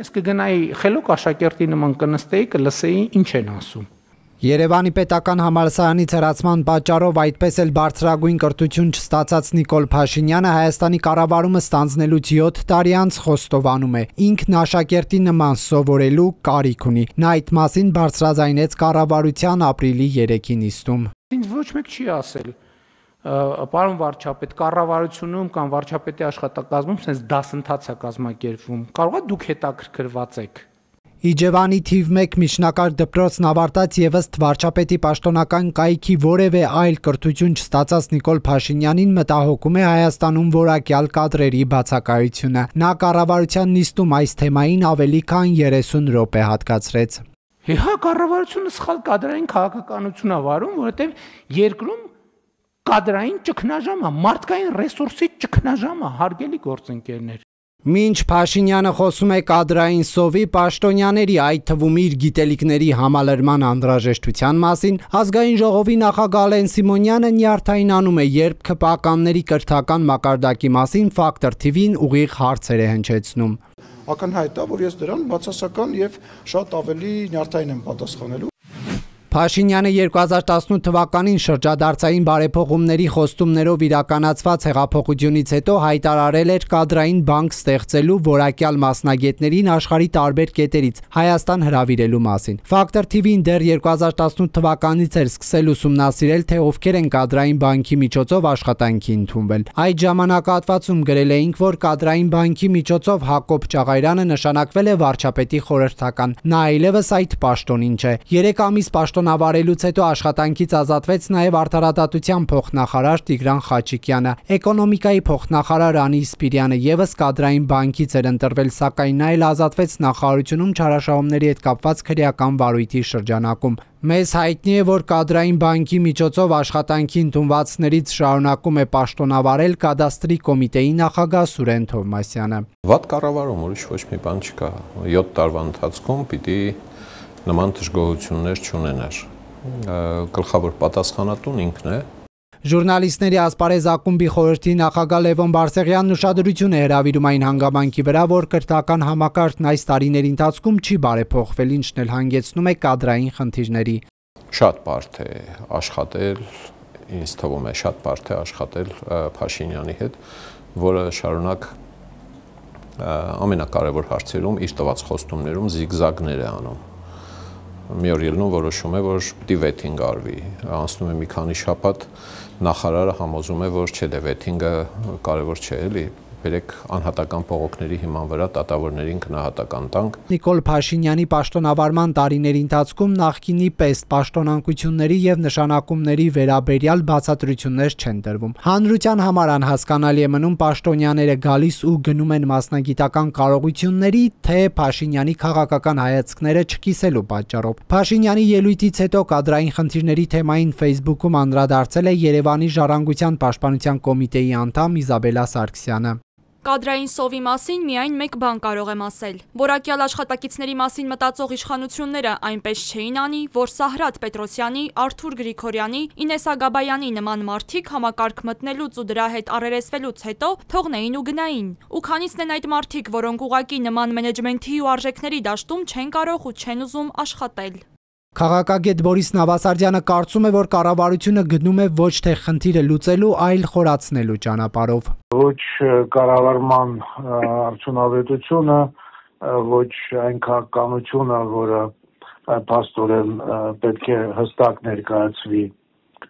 Ես կգնայի խելոք աշակերտի նման կնստեի, կլսեի ինչ են ասում։ Երևանի պետական համալսարանից հեռացման պատճառով այդպես էլ բարձրագույն կրթություն չստացած Նիկոլ Փաշինյանը Հայաստանի կառավարումը ստանձնելուց 7 տարի անց խոստովանում է. ինքն աշակերտի նման սովորելու կարիք ունի։ Նա այդ մասին բարձրաձայնեց կառավարության ապրիլի 3-ի նիստում։ Ինձ ոչ մեկ չի ասել, պարոն վարչապետ, կառավարությունում կամ վարչապետի աշխատակազմում sense դասընթաց է կազմակերպվում։ Կարող է դուք հետաքրքրված եք։ Իջևանի թիվ 1 միջնակարգ դպրոցն ավարտած ևս վարչապետի պաշտոնական կայքի որևէ այլ կրթություն չստացած Նիկոլ Փաշինյանին մտահոգում է Հայաստանում որակյալ կադրերի բացակայությունը։ Նա կառավարության նիստում այս թեմային ավելի քան 30 րոպե հատկացրեց։ Հա, կառավարությունը սխալ կադրային քաղաքականություն է վարում, որովհետև երկրում կադրային ճգնաժամ է, մարդկային ռեսուրսի ճգնաժամ է, հարգելի գործընկերներ։ Մինչ Փաշինյանը խոսում է կադրային սովի, պաշտոնյաների, այդ թվում իր գիտելիքների համալրման անհրաժեշտության մասին, Ազգային ժողովի նախագահ Ալեն Սիմոնյանը նյարդայնանում է, երբ ՔՊԱ-կանների կրթական մակարդակի մասին Ֆակտոր TV-ին ուղիղ հարցեր է հնչեցնում։ Ակնհայտ է, որ ես դրան բացասական եւ շատ ավելի նյարդային եմ պատասխանելու։ Փաշինյանը 2018 թվականին շրջադարձային բարեփոխումների խոստումներով իրականացված հեղափոխությունից հետո հայտարարել էր կադրային բանկ ստեղծելու որակյալ մասնագետներին աշխարհի տարբեր կետերից Հայաստան հրավիրելու մասին։ Ֆակտոր TV-ին դեռ 2018 թվականից էր սկսել ուսումնասիրել, թե ովքեր են կադրային բանկի միջոցով աշխատանքի ընդունվել։ Այդ ժամանակահատվածում գրել էինք, որ կադրային բանկի միջոցով Հակոբ Ճաղայրյանը նշանակվել է վարչապետի խորհրդական։ Նա այլևս այդ պաշտոնին չէ։ 3 ամիս Նավարելուց հետո աշխատանքից ազատվեց նաև արդարադատության փոխնախարար Տիգրան Խաչիկյանը։ Էկոնոմիկայի փոխնախարար Անի Սպիրյանը ևս կադրային բանկից էր ընտրվել, սակայն նա էլ ազատվեց նախարարությունում չարաշահումների հետ կապված քրեական վարույթի շրջանակում։ Մեզ հայտնի է, որ կադրային բանկի միջոցով աշխատանքի ընդունվածներից շարունակում է պաշտոնավարել կադաստրի կոմիտեի նախագահ Սուրեն Թովմասյանը։ Վատ կառավարում, ուրիշ ոչ մի բան չկա։ 7 տարվա ընթացքում պիտի նման դժգոհություններ չունենար։ Գլխավոր պատասխանատուն ինքն է։ Ժուրնալիստների ասպարեզ ակումբի խորհրդի նախագահ Լևոն Բարսեղյանն ուշադրություն է հրավիրում այն հանգամանքի վրա, որ կրթական համակարգն այս տարիների ընթացքում չի բարեփոխվել, ինչն էլ հանգեցնում է կադրային խնդիրների։ Շատ բարդ է աշխատել, ինձ թվում է շատ բարդ է աշխատել Փաշինյանի հետ, որը շարունակ ամենակարևոր հարցերում իր տված խոստումներում զիգզագներ է անում։ Մի օր ելնում որոշում է, որ պիտի վեթինգ արվի, անցնում է մի քանի շաբաթ, նախարարը համոզում է, որ չէ, դե վեթինգը կարևոր չէ, էլի, բերեք անհատական փողոքների հիման վրա դատավորներին գնահատական տանք։ Նիկոլ Փաշինյանի պաշտոնավարման տարիների ընթացքում նախկինի պես պաշտոնանկությունների եւ նշանակումների վերաբերյալ բացատրություններ չեն տրվում։ Հանրության համար անհասկանալի է մնում պաշտոնյաները գալիս ու գնում են մասնագիտական կարողությունների, թե Փաշինյանի քաղաքական հայացքները չկիսելու պատճառով։ Փաշինյանի ելույթից հետո կադրային խնդիրների թեմային Facebook-ում անդրադարձել է Երևանի ժառանգության պաշտպանության կոմիտեի անդամ Իզաբելա Սարգսյանը։ Կադրային սովի մասին միայն մեկ բան կարող եմ ասել։ Որակյալ աշխատակիցների մասին մտածող իշխանությունները այնպես չէին անի, որ Սահրատ Պետրոսյանի, Արթուր Գրիգորյանի, Ինես Ագաբայանի նման մարդիկ համակարգ մտնելուց ու դրա հետ առերեսվելուց հետո թողնեին ու գնային։ Ու քանիսն են այդ մարդիկ, որոնք ուղղակի նման մենեջմենթի ու արժեքների դաշտում չեն կարող ու չեն ուզում աշխատել։ Քաղաքագետ Բորիս Նավասարդյանը կարծում է, որ կառավարությունը գնում է ոչ թե խնդիրը լուծելու, այլ խորացնելու ճանապարհով։ Ոչ կառավարման արդյունավետությունը, ոչ այն քաղաքականությունը, որը փաստորեն պետք է հստակ ներկայացվի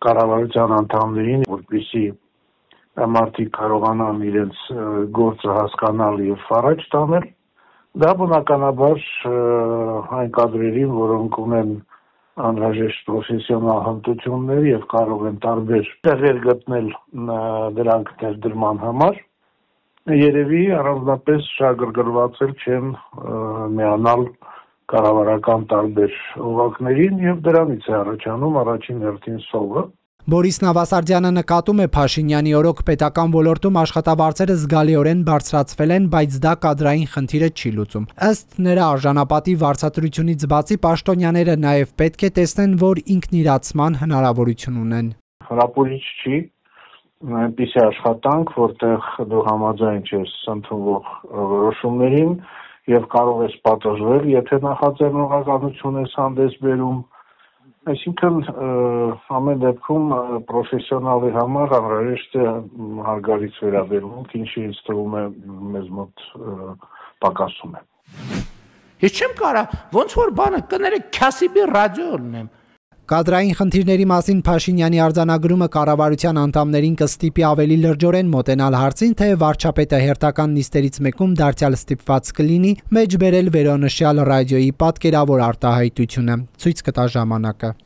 կառավարության անդամներին, որպեսզի մարդիկ կարողանան իրենց գործը հասկանալ եւ առաջ տանել։ Դա բնականաբար այն կադրերին, որոնք ունեն անհրաժեշտ պրոֆեսիոնալ հմտություններ եւ կարող են տարբեր տեղեր գտնել դրանք ներդրման համար, երևի առանձնապես շահագրգռված չեն միանալ կառավարական տարբեր օղակներին եւ դրանից է առաջանում առաջին հերթին սովը։ Բորիս Նավասարդյանը նկատում է Փաշինյանի օրոք պետական ոլորտում աշխատավարձերը զգալիորեն բարձրացվել են, բայց դա կադրային խնդիրը չի լուծում։ Ըստ նրա արժանապատի վարձատրությունից բացի պաշտոնյաները նաև պետք է տեսնեն, որ ինքնիրացման հնարավորություն ունեն։ Հրապուրիչ չի այնպիսի աշխատանք, որտեղ դու համաձայն ես ընդունվող որոշումներին եւ կարող ես պատժվել, եթե նախաձեռնողականություն ես հանդես բերում։ Այսինքն ամեն դեպքում պրոֆեսիոնալի համար անհրաժեշտ է հարգալից վերաբերմունք, ինչը ինձ թվում է մեզ մոտ պակասում է։ Ես չեմ կարող ոնց որ բանը կներեք Քասիբի ռադիո լնեմ։ Կադրային խնդիրների մասին Փաշինյանի արձանագրումը կառավարության անդամներին կստիպի ավելի լրջորեն մոտենալ հարցին, թե վարչապետը հերթական նիստերից մեկում դարձյալ ստիպված կլինի մեջ բերել վերոնշյալ ռադիոյի պատկերավոր արտահայտությունը, ցույց կտա ժամանակը։